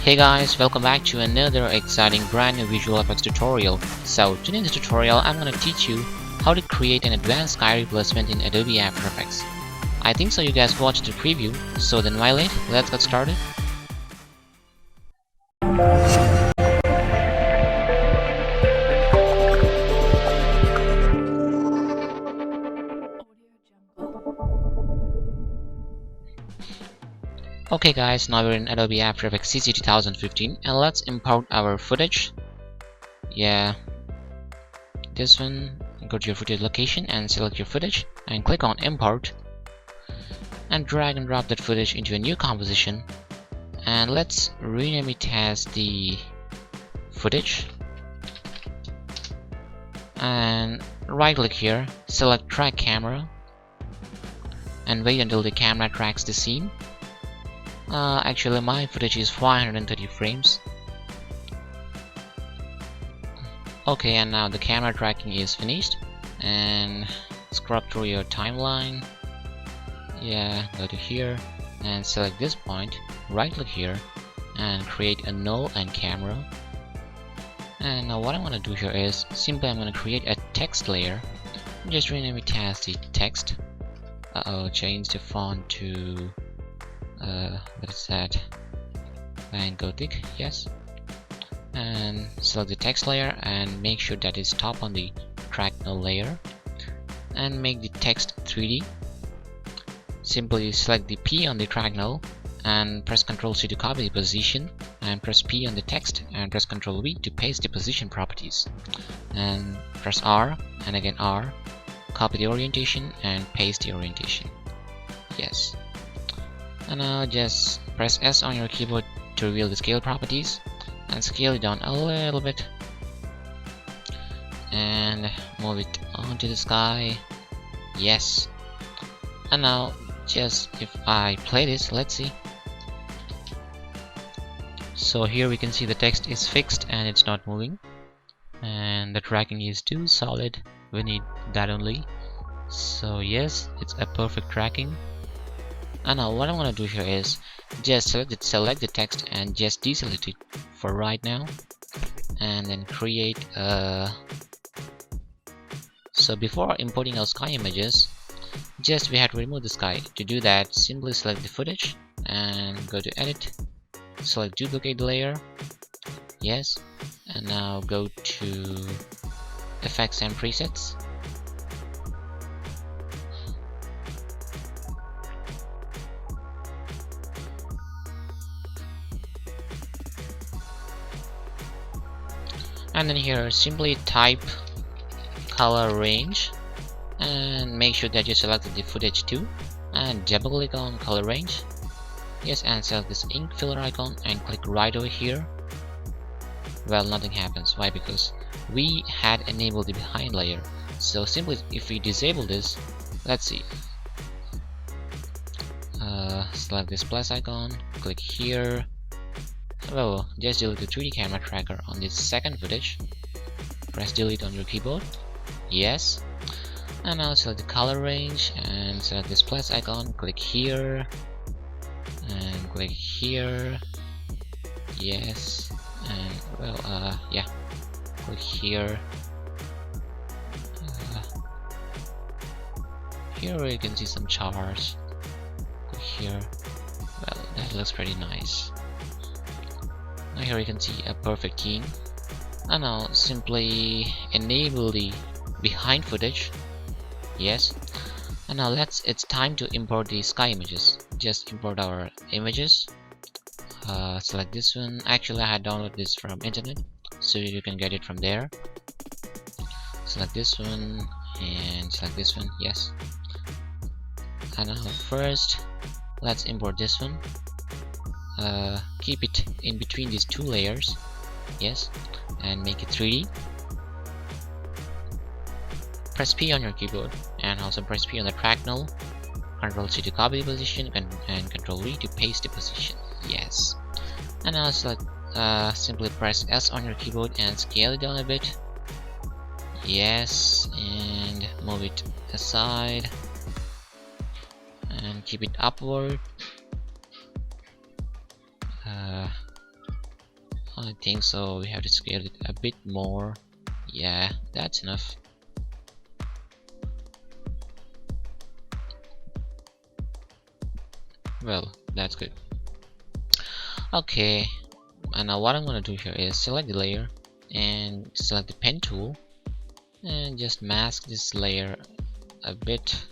Hey guys, welcome back to another exciting brand new visual effects tutorial. So today in this tutorial I'm going to teach you how to create an advanced sky replacement in Adobe After Effects. I think so you guys watched the preview, so then why late? Let's get started. Okay guys, now we're in Adobe After Effects CC 2015 and let's import our footage. Yeah, this one. Go to your footage location and select your footage and click on import and drag and drop that footage into a new composition, and let's rename it as the footage, and right click here, select track camera and wait until the camera tracks the scene. Actually my footage is 530 frames. Okay, and now the camera tracking is finished, and scrub through your timeline. Yeah, go to here and select this point, right click here and create a null and camera. And now what I want to do here is simply I'm going to create a text layer. Just rename it as the text. Change the font to what is that? And Gothic, yes. And select the text layer and make sure that is top on the track null layer, and make the text 3D. Simply select the P on the track null and press Ctrl C to copy the position, and press P on the text and press Ctrl V to paste the position properties, and press R and again R, copy the orientation and paste the orientation. Yes. And now just press S on your keyboard to reveal the scale properties and scale it down a little bit and move it onto the sky. Yes. And now just if I play this, let's see. So here we can see the text is fixed and it's not moving, and the tracking is too solid. We need that only. So yes, it's a perfect tracking. And now what I want to do here is just select the text and just deselect it for right now, and then create so before importing our sky images, just we have to remove the sky. To do that, simply select the footage and go to edit, select duplicate layer, yes, and now go to effects and presets. And then here simply type color range and make sure that you selected the footage too, and double click on color range, yes, and select this ink filler icon and click right over here. Well, nothing happens. Why? Because we had enabled the behind layer. So simply if we disable this, let's see, select this plus icon, click here. Well, just delete the 3D camera tracker on this second footage. Press delete on your keyboard. Yes. And now select the color range and select this plus icon. Click here and click here. Yes. And well, yeah. Click here. Here you can see some chars. Click here. Well, that looks pretty nice. Now here you can see a perfect keying. And now simply enable the behind footage. Yes. And now it's time to import the sky images. Just import our images. Select this one. Actually I had downloaded this from internet, so you can get it from there. Select this one and select this one. Yes. And now first let's import this one. Keep it in between these two layers, yes, and make it 3D. Press P on your keyboard and also press P on the track null, Ctrl C to copy the position and Ctrl V to paste the position. Yes. And now select, simply press S on your keyboard and scale it down a bit. Yes, and move it aside and keep it upward. I think so. We have to scale it a bit more. Yeah, that's enough. Well, that's good. Okay, and now what I'm gonna do here is select the layer and select the pen tool and just mask this layer a bit.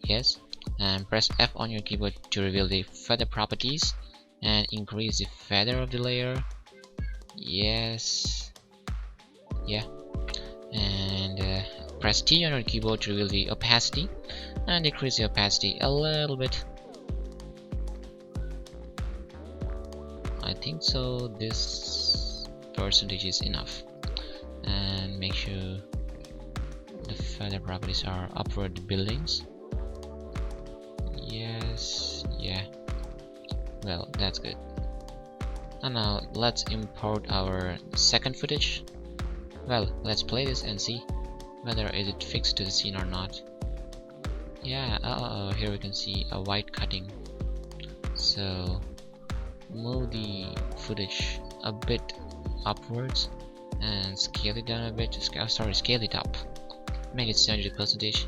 Yes, and press F on your keyboard to reveal the feather properties and increase the feather of the layer. Yes, yeah, and press T on your keyboard to reveal the opacity and decrease the opacity a little bit. I think so this percentage is enough, and make sure the feather properties are upward the buildings. Yes, yeah, well, that's good. And now let's import our second footage. Well, let's play this and see whether is it fixed to the scene or not. Yeah, here we can see a white cutting. So move the footage a bit upwards and scale it down a bit. Scale it up. Make it 70%.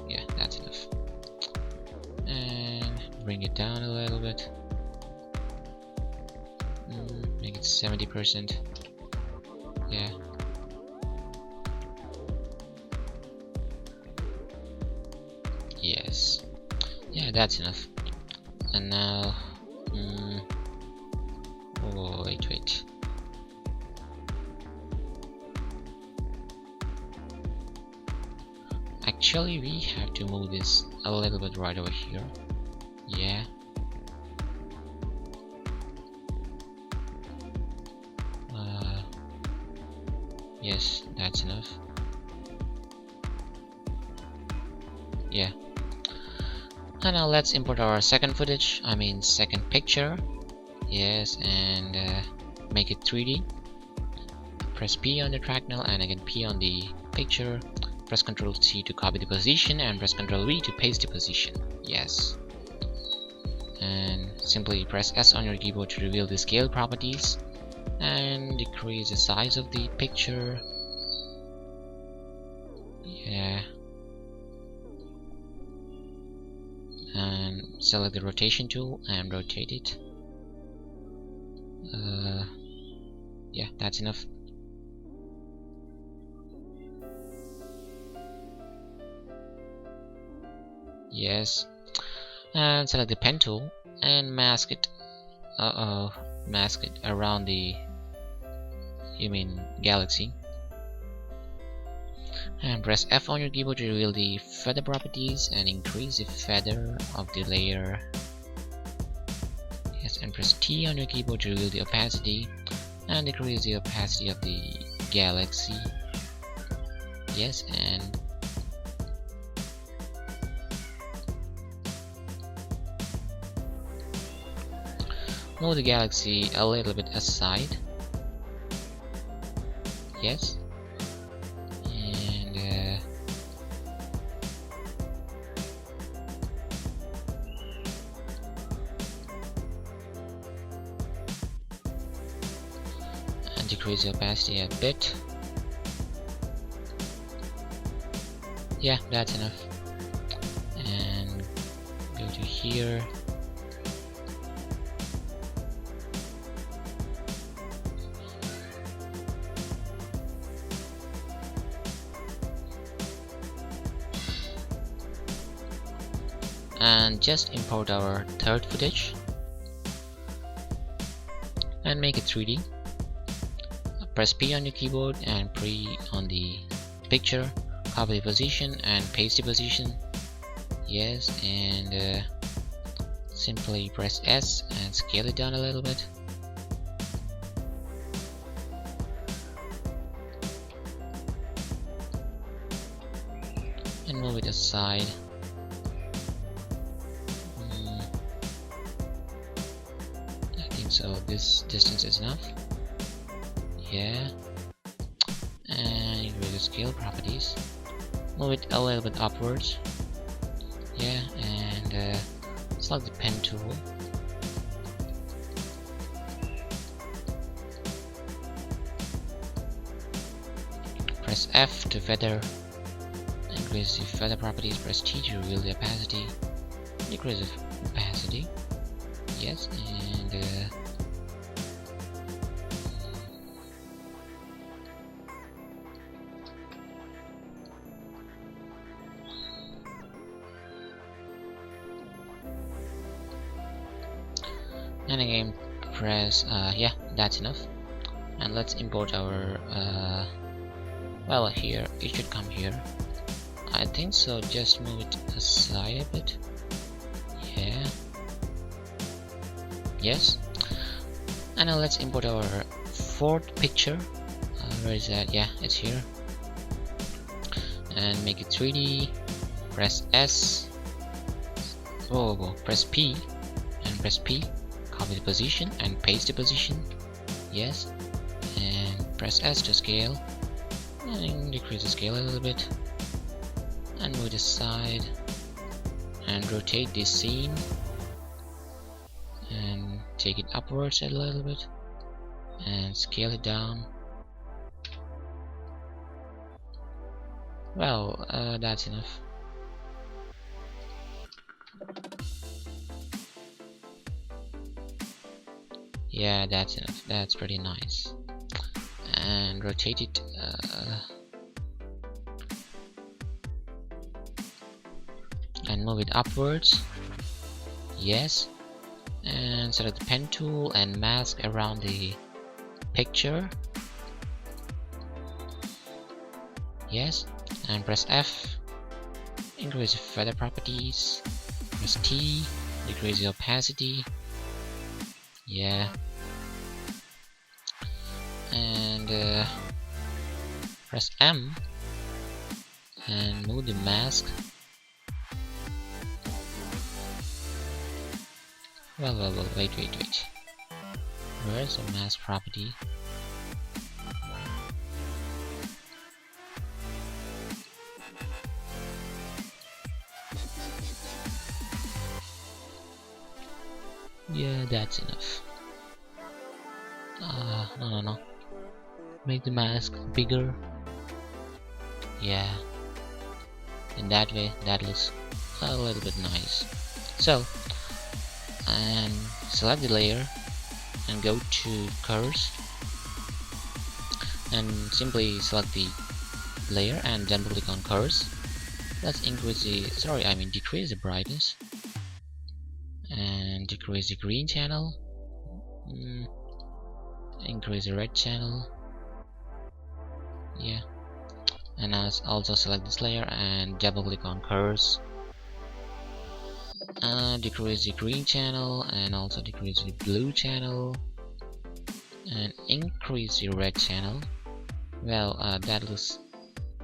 Yeah, that's enough. And bring it down a little bit. Make it 70%. Yeah. Yes. Yeah, that's enough. And now, oh, wait. Actually, we have to move this a little bit right over here. Yeah. Yes, that's enough. Yeah. And now let's import our second footage, second picture. Yes, and make it 3D. Press P on the track now and again P on the picture. Press Ctrl C to copy the position and press Ctrl V to paste the position. Yes. And simply press S on your keyboard to reveal the scale properties and decrease the size of the picture. Yeah. And select the rotation tool and rotate it. Yeah, that's enough. Yes, and select the pen tool and mask it. Mask it around the galaxy. And press F on your keyboard to reveal the feather properties and increase the feather of the layer. Yes, and press T on your keyboard to reveal the opacity and decrease the opacity of the galaxy. Yes, and move the galaxy a little bit aside. Yes. And decrease the opacity a bit. Yeah, that's enough. And go to here. And just import our third footage and make it 3D. Press P on your keyboard and pre on the picture, copy the position and paste the position. Yes, and simply press S and scale it down a little bit. And move it aside. So this distance is enough. Yeah. And increase the scale properties. Move it a little bit upwards. Yeah, and select the pen tool. press F to feather, increase the feather properties, press T to reveal the opacity, decrease the opacity, yes, and again press yeah, that's enough. And let's import our well, here it should come here, I think so. Just move it aside a bit. Yeah, yes. And now let's import our fourth picture. Where is that? Yeah, it's here. And make it 3D. Press S. Whoa, press P and press P. Copy the position and paste the position. Yes. And press S to scale. And decrease the scale a little bit. And move it aside. And rotate this scene. And take it upwards a little bit. And scale it down. Well, that's enough. Yeah, that's enough. That's pretty nice. And rotate it. And move it upwards. Yes. And select the pen tool and mask around the picture. Yes. And press F. Increase the feather properties. Press T. Decrease the opacity. Yeah. And press M and move the mask. Well, wait. Where's the mask property? Yeah, that's enough. No. Make the mask bigger. Yeah. In that way, that looks a little bit nice. So, and select the layer and go to curves. And simply select the layer and then click on curves. Let's increase the, decrease the brightness. And decrease the green channel. Increase the red channel. Yeah. And also select this layer and double click on curves. Decrease the green channel and also decrease the blue channel. And increase the red channel. Well, that looks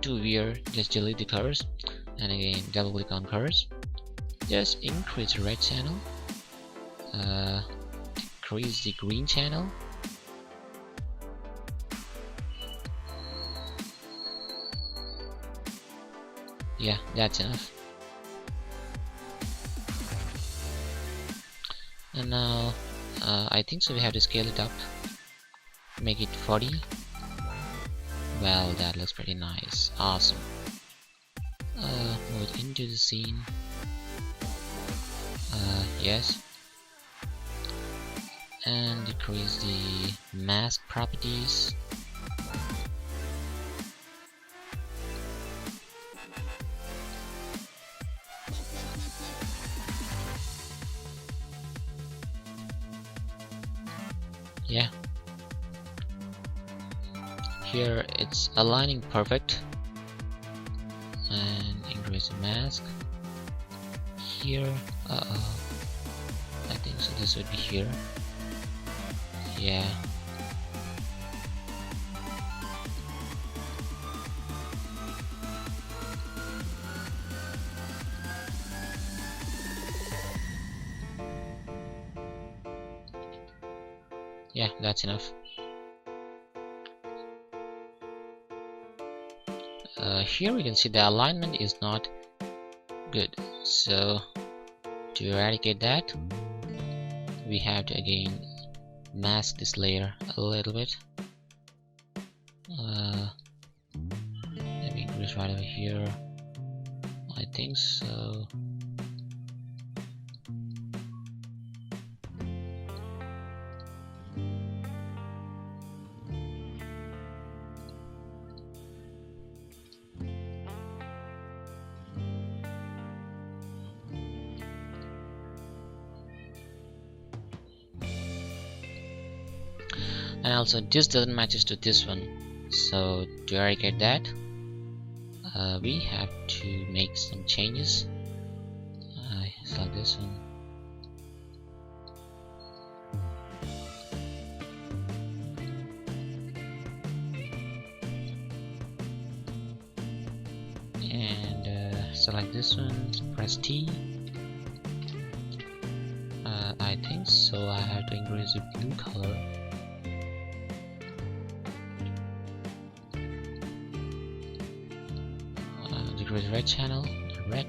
too weird. Just delete the curves. And again, double click on curves. Just increase the red channel. Decrease the green channel. Yeah, that's enough. And now I think so we have to scale it up. Make it 40. Well, that looks pretty nice. Awesome. Move it into the scene. Yes. And decrease the mask properties. Yeah. Here it's aligning perfect. And increase the mask. Here, I think so this would be here. Yeah. Yeah, that's enough. Here we can see the alignment is not good, so to eradicate that we have to again mask this layer a little bit. increase right over here. I think so. And also this doesn't matches to this one, so to eradicate that we have to make some changes. Select this one, and select this one, press T. I think so I have to increase the blue color. Decrease red channel, red,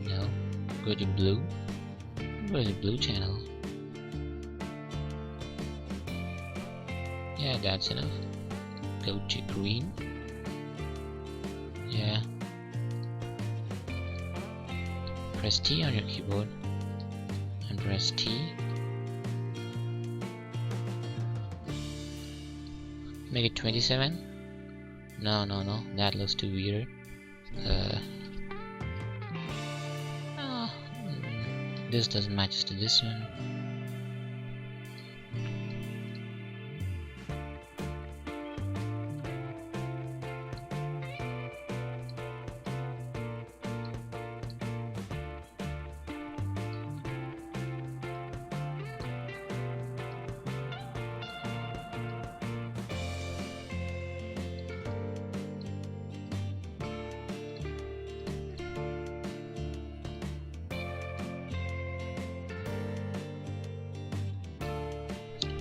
no, go to blue, go to blue channel. Yeah, that's enough. Go to green. Yeah, press T on your keyboard and press T. Make it 27. No, that looks too weird. This doesn't match to this one.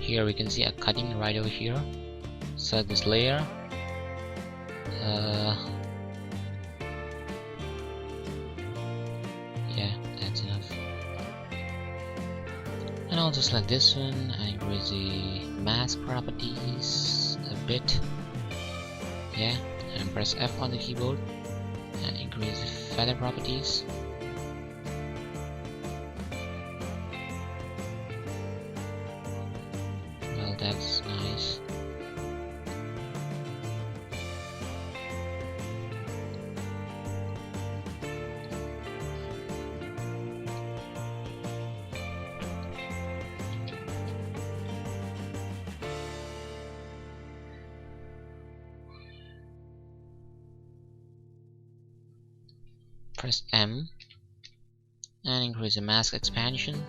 Here we can see a cutting right over here. Select this layer. Yeah, that's enough. And I'll just select this one and increase the mask properties a bit. Yeah, and press F on the keyboard and increase the feather properties. Well, that's nice. Press M and increase the mask expansion.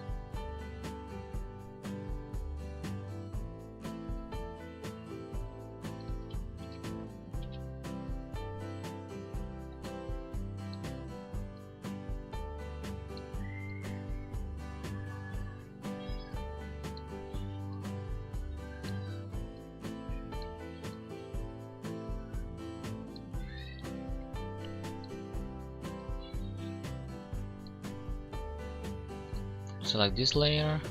Select this layer.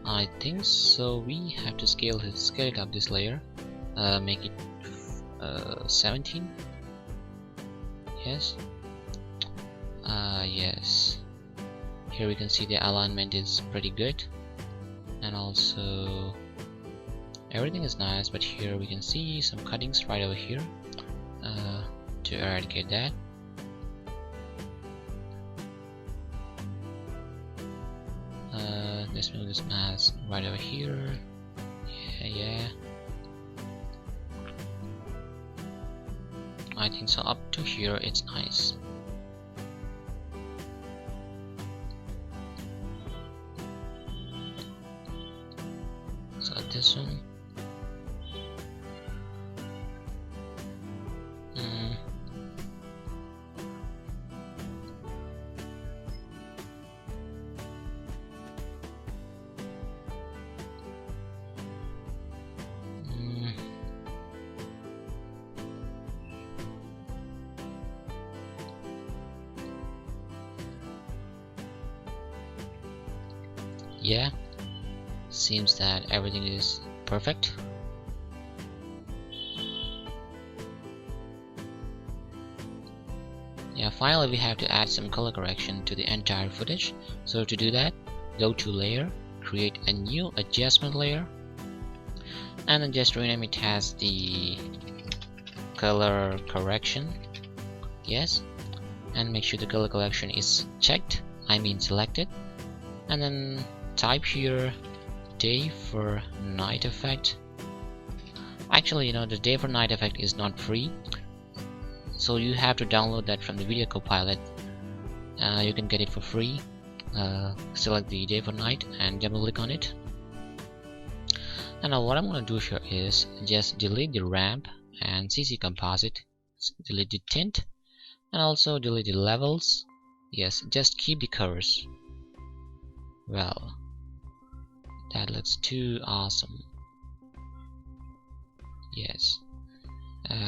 I think so we have to scale it up this layer. Make it 17. Yes. Yes. Here we can see the alignment is pretty good, and also everything is nice, but here we can see some cuttings right over here. To eradicate that, let's move this mask right over here. Yeah. I think so. Up to here, it's nice. So this one. Yeah, seems that everything is perfect. Yeah, finally we have to add some color correction to the entire footage. So to do that, go to layer, create a new adjustment layer, and then just rename it as the color correction. Yes, and make sure the color correction is checked, I mean selected, and then type here day for night effect. Actually, you know, the day for night effect is not free, so you have to download that from the Video Copilot. You can get it for free. Select the day for night and double click on it. And now what I'm going to do here is just delete the ramp and CC composite, delete the tint, and also delete the levels. Yes, just keep the colors. Well, that looks too awesome. Yes,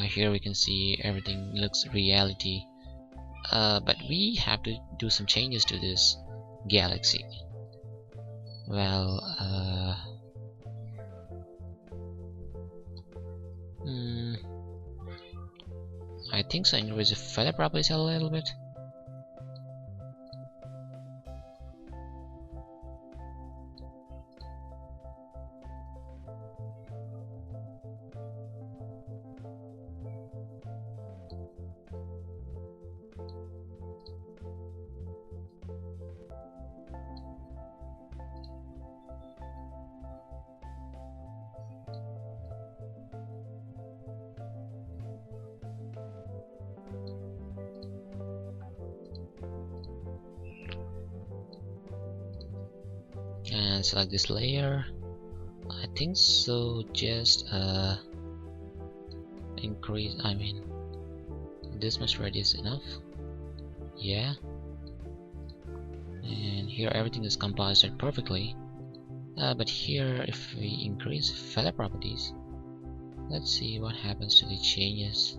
here we can see everything looks reality, but we have to do some changes to this galaxy. Well, I think so. Increase the feather properties a little bit. And select this layer. I think so. Just increase, I mean, this much radius enough. Yeah, and here everything is composited perfectly, but here if we increase feather properties, let's see what happens to the changes.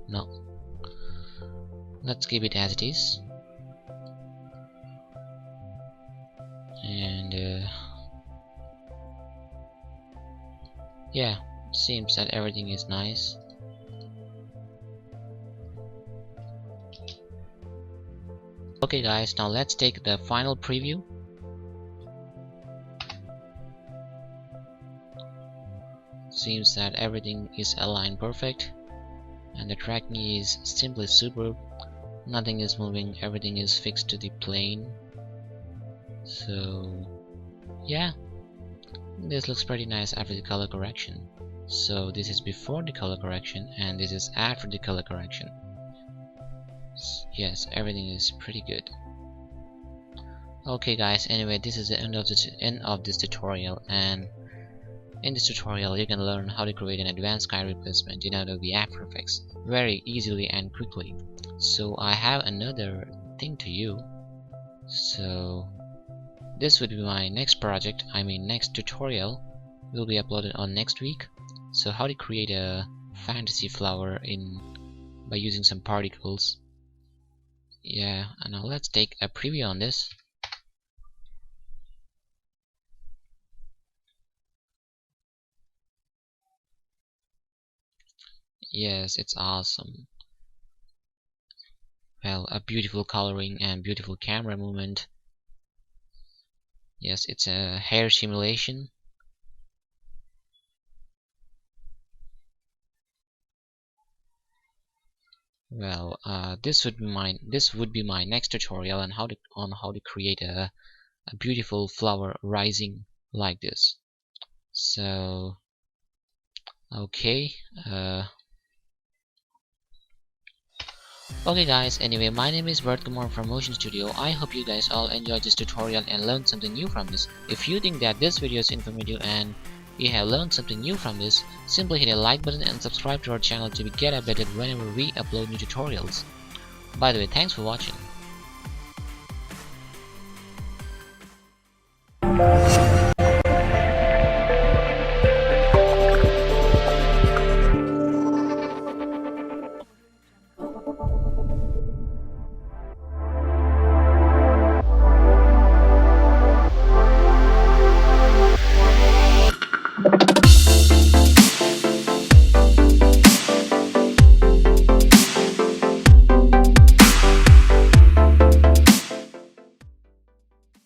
No, let's keep it as it is. And yeah, seems that everything is nice. Okay guys, now let's take the final preview. Seems that everything is aligned perfect, and the tracking is simply superb. Nothing is moving, everything is fixed to the plane. So yeah, this looks pretty nice after the color correction. So this is before the color correction and this is after the color correction. Yes, everything is pretty good. Okay guys, anyway, this is the end of this tutorial, and in this tutorial you can learn how to create an advanced sky replacement in Adobe After Effects very easily and quickly. So I have another thing to you. So this would be my next project, I mean next tutorial will be uploaded on next week. So how to create a fantasy flower by using some particles. Yeah, and now let's take a preview on this. Yes, it's awesome. Well, a beautiful coloring and beautiful camera movement. Yes, it's a hair simulation. Well, this would be my next tutorial on how to create a beautiful flower rising like this. So okay, okay guys, anyway, my name is Bert Kumar from Motion Studio. I hope you guys all enjoyed this tutorial and learned something new from this. If you think that this video is informative and you have learned something new from this, simply hit a like button and subscribe to our channel to get updated whenever we upload new tutorials. By the way, thanks for watching.